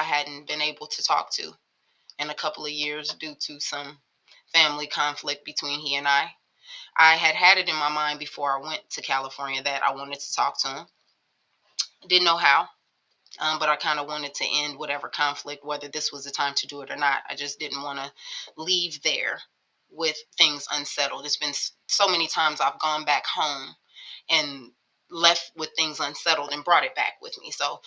hadn't been able to talk to in a couple of years due to some family conflict between he and I. I had it in my mind before I went to California that I wanted to talk to him. Didn't know how, but I kind of wanted to end whatever conflict, whether this was the time to do it or not. I just didn't want to leave there with things unsettled. It's been so many times I've gone back home and left with things unsettled and brought it back with me. So,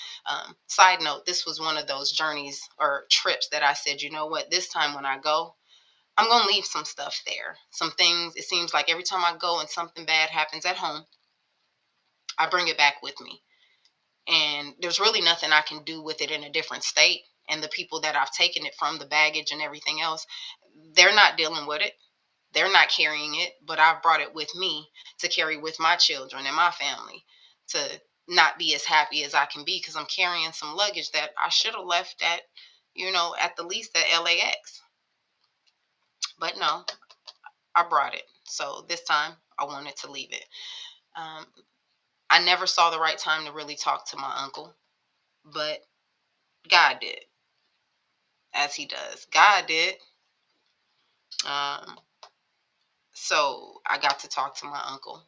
side note, this was one of those journeys or trips that I said, you know what, this time when I go, I'm going to leave some stuff there. Some things, it seems like every time I go and something bad happens at home, I bring it back with me. And there's really nothing I can do with it in a different state. And the people that I've taken it from, the baggage and everything else, they're not dealing with it. They're not carrying it, but I've brought it with me to carry with my children and my family to not be as happy as I can be because I'm carrying some luggage that I should have left at, at the least at LAX. But no, I brought it. So this time I wanted to leave it. Um, I never saw the right time to really talk to my uncle, but God did, as he does. God did. Um, so I got to talk to my uncle.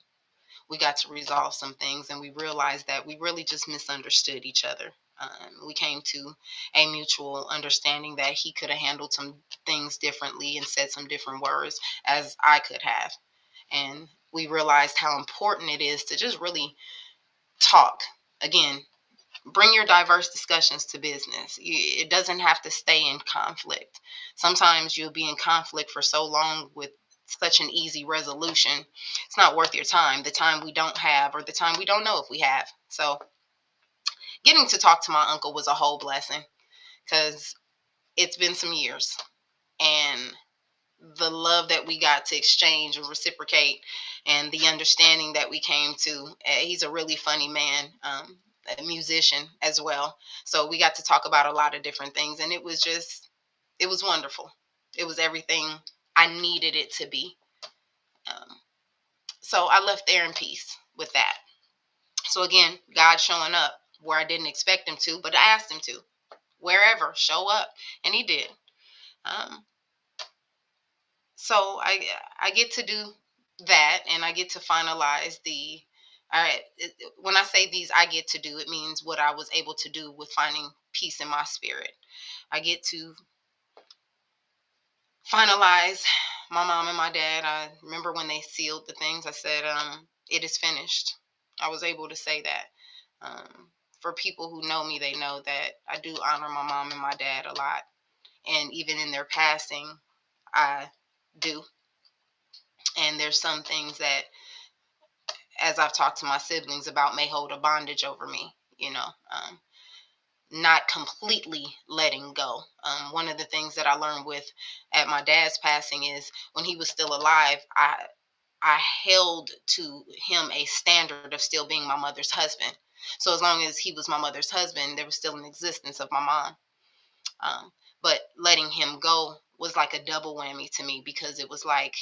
We got to resolve some things, and we realized that we really just misunderstood each other. We came to a mutual understanding that he could have handled some things differently and said some different words as I could have. And we realized how important it is to just really talk. Again, bring your diverse discussions to business. It doesn't have to stay in conflict. Sometimes you'll be in conflict for so long with such an easy resolution. It's not worth your time, the time we don't have or the time we don't know if we have. So getting to talk to my uncle was a whole blessing because it's been some years. And the love that we got to exchange and reciprocate and the understanding that we came to. He's a really funny man, a musician as well. So we got to talk about a lot of different things. And it was wonderful. It was everything I needed it to be. Um, so I left there in peace with that. So again, God showing up where I didn't expect him to, but I asked him to. Wherever, show up. And he did. Um, so I get to do that, and I get to finalize the. All right, when I say these, I get to do, it means what I was able to do with finding peace in my spirit. I get to finalize my mom and my dad. I remember when they sealed the things, I said, it is finished. I was able to say that. For people who know me, they know that I do honor my mom and my dad a lot. And even in their passing, I do. And there's some things that, as I've talked to my siblings about, may hold a bondage over me, not completely letting go. One of the things that I learned with at my dad's passing is when he was still alive, I held to him a standard of still being my mother's husband. So as long as he was my mother's husband, there was still an existence of my mom. But letting him go was like a double whammy to me because it was like,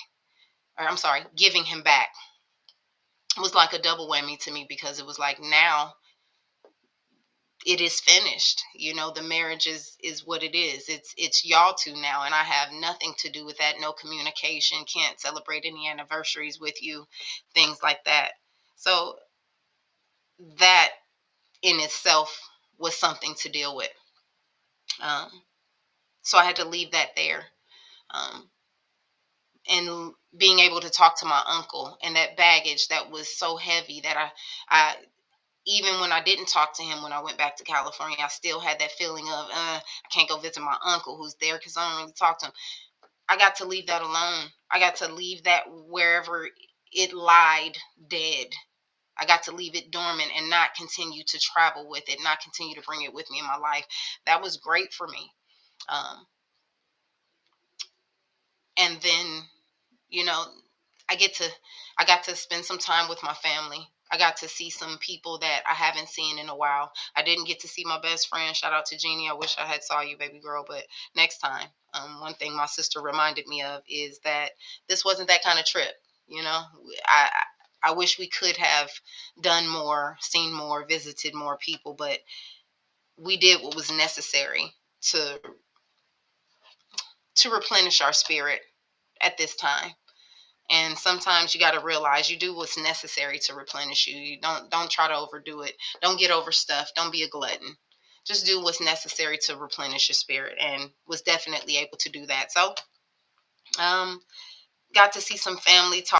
or I'm sorry, giving him back was like a double whammy to me because it was like, now it is finished. The marriage is what it is. It's y'all two now, and I have nothing to do with that. No communication, can't celebrate any anniversaries with you, things like that. So that in itself was something to deal with. um, so I had to leave that there. And being able to talk to my uncle, and that baggage that was so heavy that I even when I didn't talk to him when I went back to California, I still had that feeling of, I can't go visit my uncle who's there because I don't really talk to him. I got to leave that alone. I got to leave that wherever it lied dead. I got to leave it dormant and not continue to travel with it, not continue to bring it with me in my life. That was great for me. Um, and then, you know, I get to, I got to spend some time with my family. I got to see some people that I haven't seen in a while. I didn't get to see my best friend. Shout out to Jeannie. I wish I had saw you, baby girl, but next time. One thing my sister reminded me of is that this wasn't that kind of trip. I I wish we could have done more, seen more, visited more people, but we did what was necessary to replenish our spirit at this time. And sometimes you got to realize you do what's necessary to replenish you. You don't try to overdo it. Don't get overstuffed. Don't be a glutton. Just do what's necessary to replenish your spirit, and was definitely able to do that. So got to see some family, talk